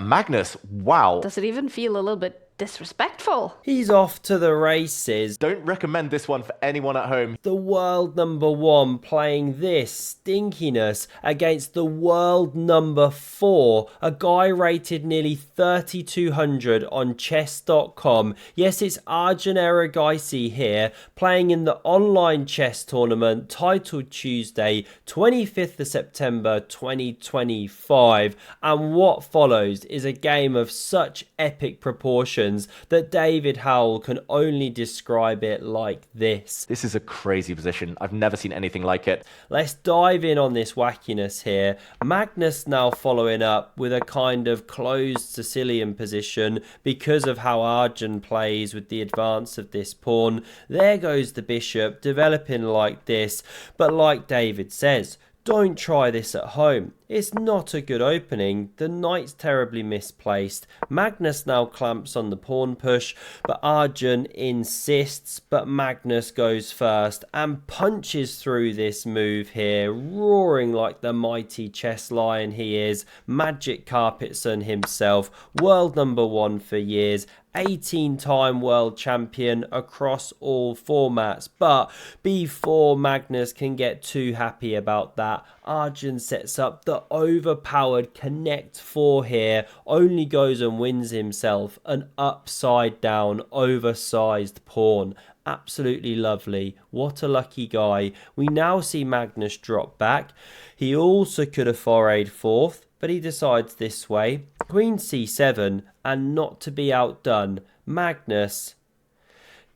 Magnus, wow. Does it even feel a little bit disrespectful? He's off to the races. Don't recommend this one for anyone at home. The world number 1 playing this stinkiness against the world number 4, a guy rated nearly 3,200 on chess.com. Yes, it's Arjun Erigaisi here, playing in the online chess tournament titled Tuesday, 25th of September 2025. And what follows is a game of such epic proportions that David Howell can only describe it like this. This is a crazy position. I've never seen anything like it. Let's dive in on this wackiness here. Magnus now following up with a kind of closed Sicilian position because of how Arjun plays with the advance of this pawn. There goes the bishop, developing like this. But like David says, don't try this at home. It's not a good opening. The knight's terribly misplaced. Magnus now clamps on the pawn push, but Arjun insists, but Magnus goes first and punches through this move here, roaring like the mighty chess lion he is. Magic Carpetson himself, world number 1 for years, 18-time world champion across all formats. But before Magnus can get too happy about that, Arjun sets up the overpowered connect 4 here, only goes and wins himself an upside down oversized pawn. Absolutely lovely. What a lucky guy. We now see Magnus drop back. He also could have forayed fourth, but he decides this way. Queen c7, and not to be outdone, Magnus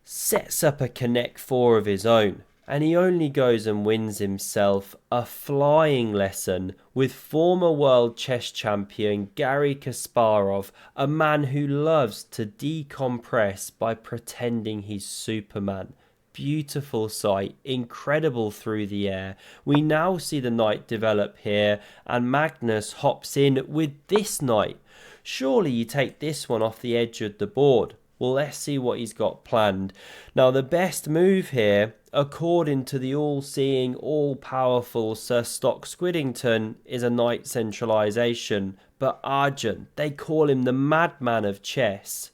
sets up a connect 4 of his own. And he only goes and wins himself a flying lesson with former world chess champion Garry Kasparov, a man who loves to decompress by pretending he's Superman. Beautiful sight, incredible through the air. We now see the knight develop here, and Magnus hops in with this knight. Surely you take this one off the edge of the board. Well, let's see what he's got planned. Now, the best move here, according to the all-seeing, all-powerful Sir Stock Squiddington, is a knight centralisation. But Arjun, they call him the madman of chess,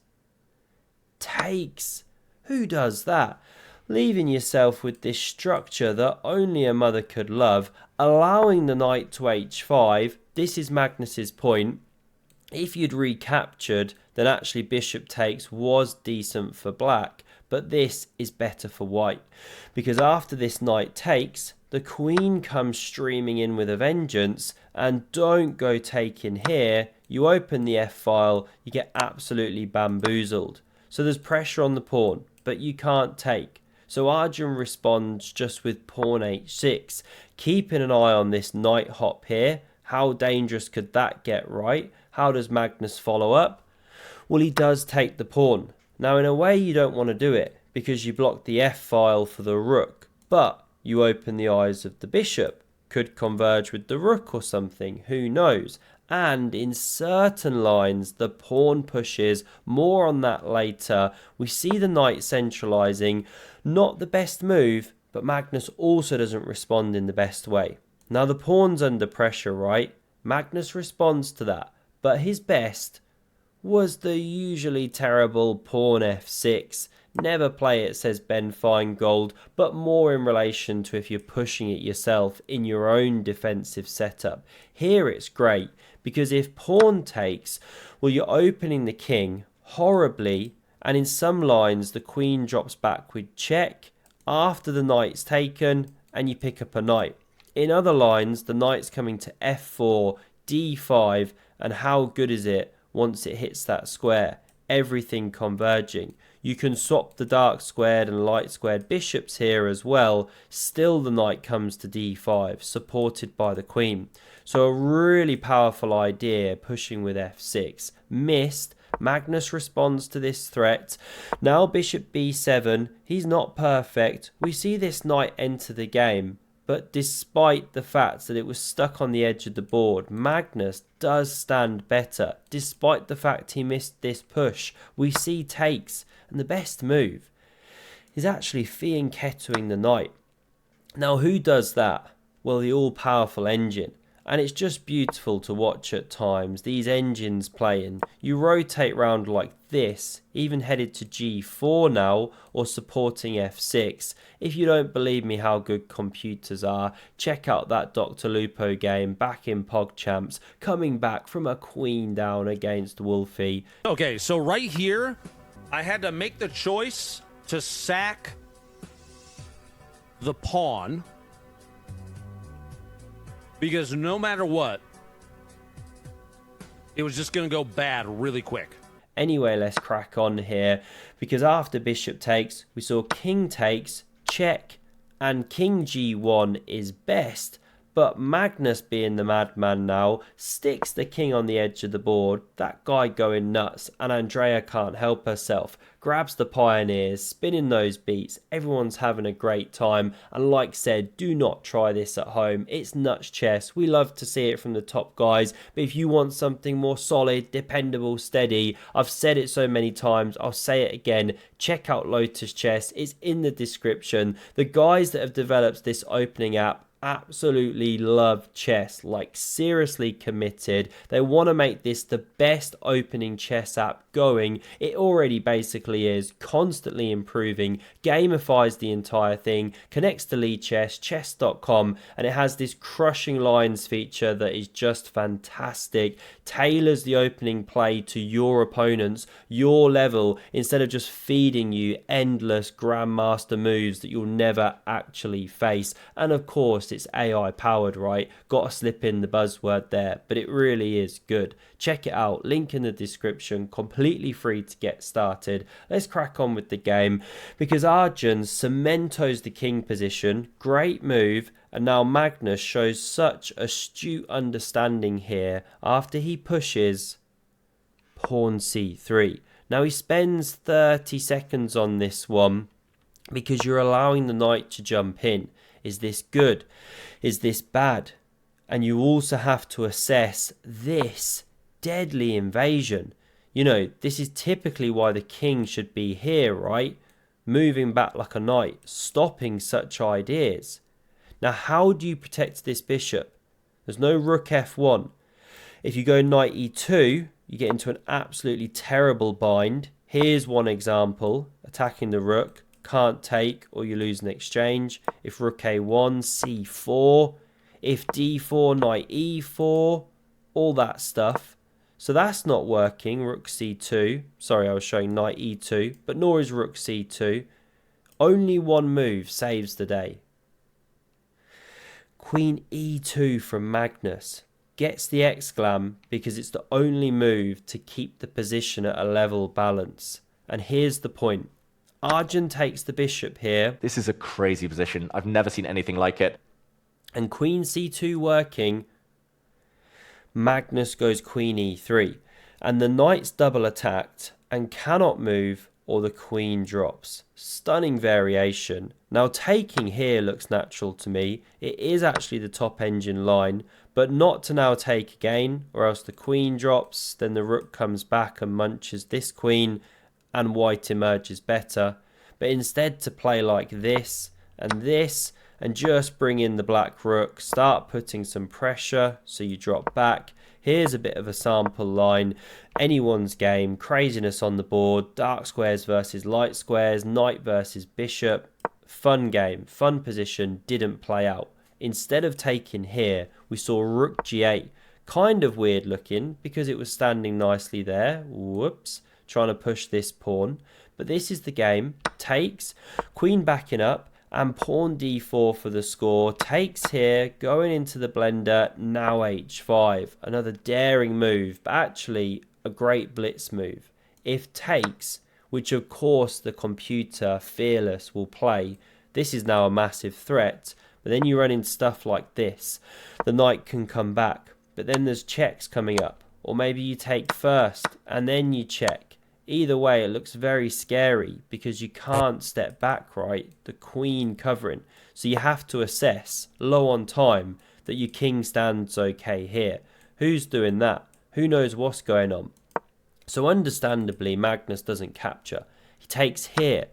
takes. Who does that? Leaving yourself with this structure that only a mother could love, allowing the knight to h5. This is Magnus's point. If you'd recaptured, then actually bishop takes was decent for black, but this is better for white, because after this knight takes, the queen comes streaming in with a vengeance, and don't go taking here. You open the f-file, you get absolutely bamboozled. So there's pressure on the pawn, but you can't take. So Arjun responds just with pawn h6, keeping an eye on this knight hop here. How dangerous could that get, right? How does Magnus follow up? Well, he does take the pawn. Now, in a way, you don't want to do it because you block the f-file for the rook, but you open the eyes of the bishop. Could converge with the rook or something, who knows? And in certain lines, the pawn pushes. More on that later. We see the knight centralising. Not the best move, but Magnus also doesn't respond in the best way. Now, the pawn's under pressure, right? Magnus responds to that, but his best was the usually terrible pawn f6. Never play it, says Ben Feingold, but more in relation to if you're pushing it yourself in your own defensive setup. Here it's great, because if pawn takes, well, you're opening the king horribly, and in some lines the queen drops back with check after the knight's taken, and you pick up a knight. In other lines, the knight's coming to f4, d5, and how good is it once it hits that square? Everything converging. You can swap the dark squared and light squared bishops here as well. Still the knight comes to d5, supported by the queen. So a really powerful idea, pushing with f6. Missed. Magnus responds to this threat. Now bishop b7. He's not perfect. We see this knight enter the game. But despite the fact that it was stuck on the edge of the board, Magnus does stand better. Despite the fact he missed this push, we see takes. And the best move is actually fianchettoing the knight. Now, who does that? Well, the all-powerful engine. And it's just beautiful to watch at times, these engines playing. You rotate round like this, even headed to G4 now, or supporting F6. If you don't believe me how good computers are, check out that Dr. Lupo game back in PogChamps, coming back from a queen down against Wolfie. Okay, so right here, I had to make the choice to sack the pawn, because no matter what, it was just going to go bad really quick. Anyway, let's crack on here, because after bishop takes, we saw king takes, check, and king g1 is best. But Magnus, being the madman now, sticks the king on the edge of the board. That guy going nuts, and Andrea can't help herself. Grabs the pioneers, spinning those beats. Everyone's having a great time. And like said, do not try this at home. It's nuts chess. We love to see it from the top guys. But if you want something more solid, dependable, steady, I've said it so many times, I'll say it again. Check out Lotus Chess. It's in the description. The guys that have developed this opening app absolutely love chess, like seriously committed. They want to make this the best opening chess app going. It already basically is, constantly improving, gamifies the entire thing, connects to lead chess, chess.com, and it has this crushing lines feature that is just fantastic. Tailors the opening play to your opponents, your level, instead of just feeding you endless grandmaster moves that you'll never actually face. And of course, it's AI powered, right? Gotta slip in the buzzword there, but it really is good. Check it out, link in the description, completely free to get started. Let's crack on with the game, because Arjun cementos the king position, great move, and now Magnus shows such astute understanding here after he pushes pawn c3. Now he spends 30 seconds on this one because you're allowing the knight to jump in. Is this good? Is this bad? And you also have to assess this deadly invasion. You know, this is typically why the king should be here, right? Moving back like a knight, stopping such ideas. Now, how do you protect this bishop? There's no rook f1. If you go knight e2, you get into an absolutely terrible bind. Here's one example, attacking the rook. Can't take, or you lose an exchange. If rook a1, c4. If d4, knight e4. All that stuff. So that's not working. Rook c2. Sorry, I was showing knight e2, but nor is rook c2. Only one move saves the day. Queen e2 from Magnus. Gets the exclam because it's the only move to keep the position at a level balance. And here's the point. Arjun takes the bishop here. This is a crazy position. I've never seen anything like it. And queen c2 working. Magnus goes queen e3. And the knight's double attacked and cannot move, or the queen drops. Stunning variation. Now taking here looks natural to me. It is actually the top engine line, but not to now take again, or else the queen drops, then the rook comes back and munches this queen, and white emerges better. But instead to play like this, and just bring in the black rook, start putting some pressure, so you drop back. Here's a bit of a sample line. Anyone's game, craziness on the board, dark squares versus light squares, knight versus bishop. Fun game, fun position, didn't play out. Instead of taking here, we saw rook g8. Kind of weird looking because it was standing nicely there. Whoops. Trying to push this pawn. But this is the game. Takes, queen backing up, and pawn d4 for the score. Takes here, going into the blender, now h5. Another daring move, but actually a great blitz move. If takes, which of course the computer fearless will play, this is now a massive threat. But then you run into stuff like this. The knight can come back, but then there's checks coming up. Or maybe you take first, and then you check. Either way, it looks very scary because you can't step back, right? The queen covering. So you have to assess, low on time, that your king stands okay here. Who's doing that? Who knows what's going on? So understandably, Magnus doesn't capture. He takes here.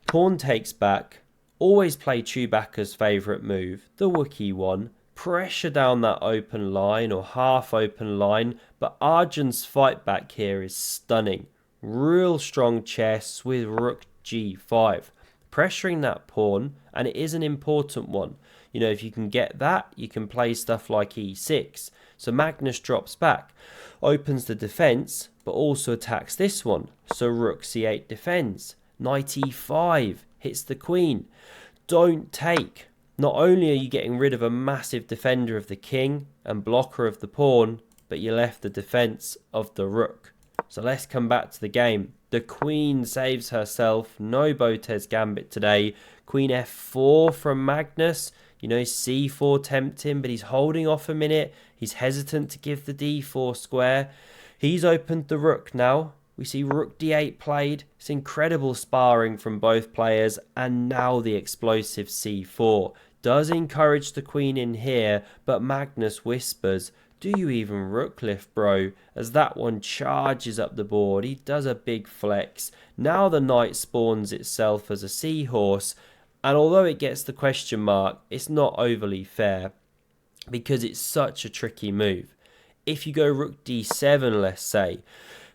Pawn takes back. Always play Chewbacca's favourite move, the Wookiee one. pressure down that open line or half open line, but Arjun's fight back here is stunning. Real strong chess with rook g5, pressuring that pawn, and it is an important one. You know, if you can get that, you can play stuff like e6. So Magnus drops back, opens the defense, but also attacks this one. So rook c8 defends. Knight e5 hits the queen. Don't take. Not only are you getting rid of a massive defender of the king and blocker of the pawn, but you left the defense of the rook. So let's come back to the game. The queen saves herself. No Botez gambit today. Queen f4 from Magnus. You know, c4 tempting, but he's holding off a minute. He's hesitant to give the d4 square. He's opened the rook now. We see rook d8 played. It's incredible sparring from both players. And now the explosive c4. Does encourage the queen in here, but Magnus whispers, "Do you even rook lift, bro?" As that one charges up the board. He does a big flex. Now the knight spawns itself as a seahorse. And although it gets the question mark, it's not overly fair because it's such a tricky move. If you go rook d7, let's say,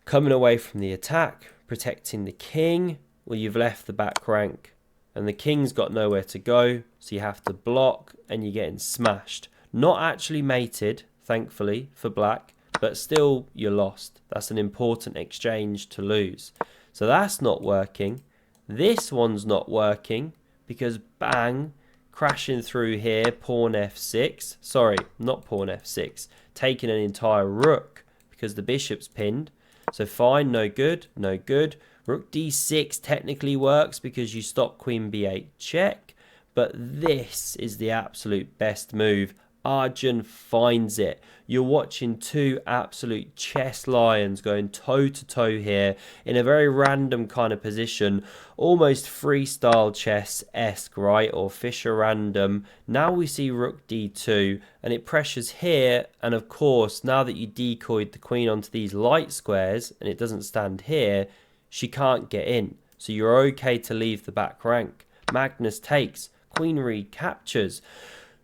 coming away from the attack, protecting the king, well, you've left the back rank. And the king's got nowhere to go, so you have to block and you're getting smashed. Not actually mated, thankfully, for black, but still you're lost. That's an important exchange to lose. So that's not working. This one's not working because bang, crashing through here, pawn f6. Sorry, not pawn f6. Taking an entire rook because the bishop's pinned. So fine, no good, no good. Rook d6 technically works because you stop queen b8 check. But this is the absolute best move. Arjun finds it. You're watching two absolute chess lions going toe to toe here in a very random kind of position, almost freestyle chess-esque, right? Or Fischer random. Now we see rook d2 and it pressures here, and of course now that you decoyed the queen onto these light squares and it doesn't stand here, she can't get in. So you're okay to leave the back rank. Magnus takes, queen recaptures.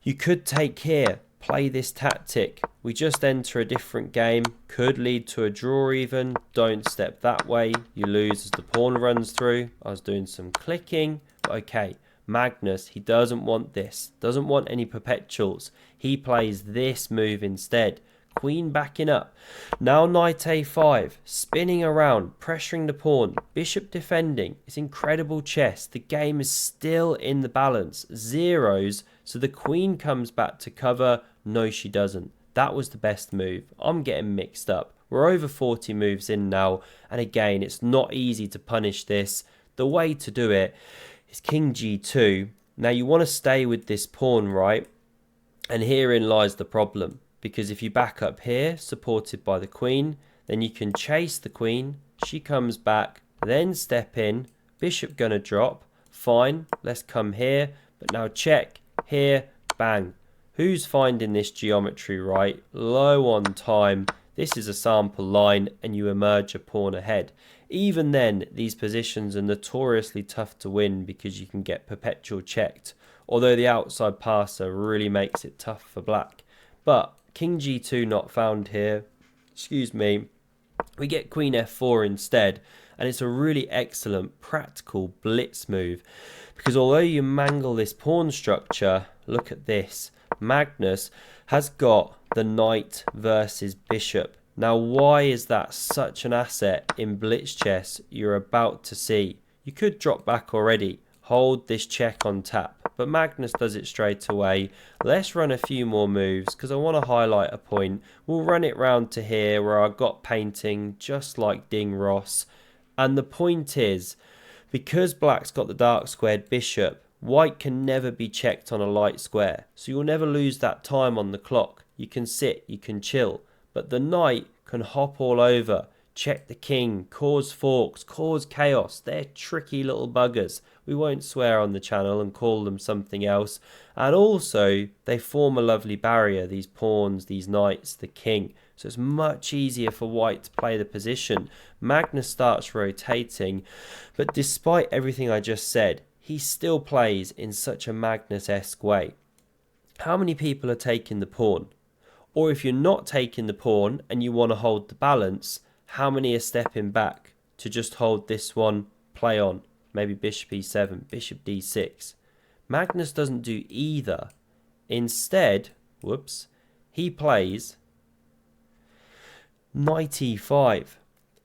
You could take here, play this tactic. We just enter a different game, could lead to a draw even. Don't step that way, you lose as the pawn runs through. I was doing some clicking, but okay. Magnus, he doesn't want this, doesn't want any perpetuals. He plays this move instead. Queen backing up. Now knight a5, spinning around, pressuring the pawn, bishop defending. It's incredible chess. The game is still in the balance. Zeros, so the queen comes back to cover. No, she doesn't. That was the best move. I'm getting mixed up. We're over 40 moves in now, and again, it's not easy to punish this. The way to do it is king g2. Now you want to stay with this pawn, right? And herein lies the problem. Because if you back up here, supported by the queen, then you can chase the queen. She comes back, then step in. Bishop gonna drop. Fine, let's come here. But now check. Here, bang. Who's finding this geometry right? Low on time. This is a sample line and you emerge a pawn ahead. Even then, these positions are notoriously tough to win because you can get perpetual checked. Although the outside passer really makes it tough for black. But king g2 not found here. Excuse me. We get queen f4 instead. And it's a really excellent practical blitz move. Because although you mangle this pawn structure, look at this. Magnus has got the knight versus bishop. Now why is that such an asset in blitz chess? You're about to see. You could drop back already. Hold this check on tap. But Magnus does it straight away. Let's run a few more moves because I want to highlight a point. We'll run it round to here where I got painting just like Ding Ross. And the point is, because black's got the dark squared bishop, white can never be checked on a light square. So you'll never lose that time on the clock. You can sit, you can chill. But the knight can hop all over, check the king, cause forks, cause chaos. They're tricky little buggers. We won't swear on the channel and call them something else. And also, they form a lovely barrier, these pawns, these knights, the king. So it's much easier for white to play the position. Magnus starts rotating, but despite everything I just said, he still plays in such a Magnus-esque way. how many people are taking the pawn? Or if you're not taking the pawn and you want to hold the balance, how many are stepping back to just hold this one, play on? Maybe bishop e7, bishop d6. Magnus doesn't do either. Instead, whoops, he plays knight e5.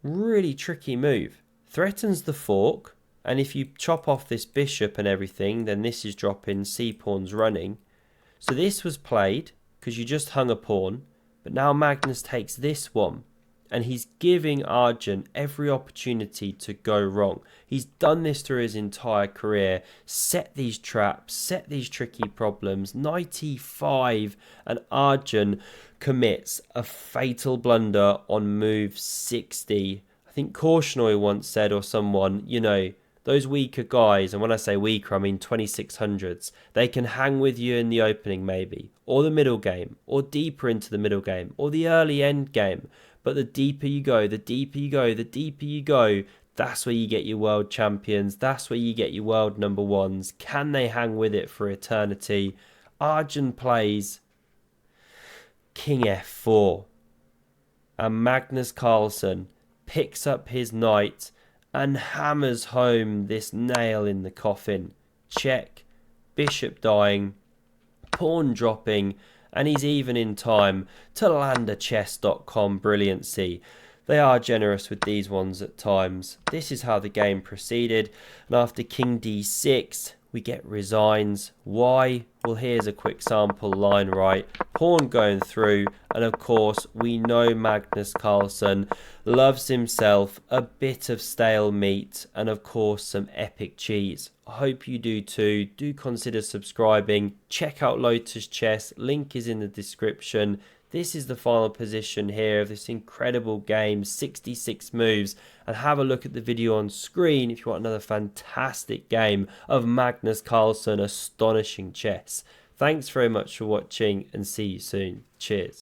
Really tricky move. Threatens the fork, and if you chop off this bishop and everything, then this is dropping, c-pawn's running. So this was played because you just hung a pawn, but now Magnus takes this one, and he's giving Arjun every opportunity to go wrong. He's done this through his entire career, set these traps, set these tricky problems. Knight e5, and Arjun commits a fatal blunder on move 60. I think Korchnoi once said, or someone, you know, those weaker guys, and when I say weaker, I mean 2600s, they can hang with you in the opening maybe, or the middle game, or deeper into the middle game, or the early end game. But the deeper you go, the deeper you go, the deeper you go, that's where you get your world champions. That's where you get your world number ones. Can they hang with it for eternity? Arjun plays king f4. And Magnus Carlsen picks up his knight and hammers home this nail in the coffin. Check, bishop dying, pawn dropping, and he's even in time to land a chess.com brilliancy. They are generous with these ones at times. This is how the game proceeded, and after king d6 we get resigns. Why? Well, here's a quick sample line right. Pawn going through, and of course we know Magnus Carlsen loves himself a bit of stale meat and of course some epic cheese. I hope you do too. Do consider subscribing. Check out Lotus Chess, link is in the description. This is the final position here of this incredible game, 66 moves, and have a look at the video on screen if you want another fantastic game of Magnus Carlsen astonishing chess. Thanks very much for watching and see you soon. Cheers.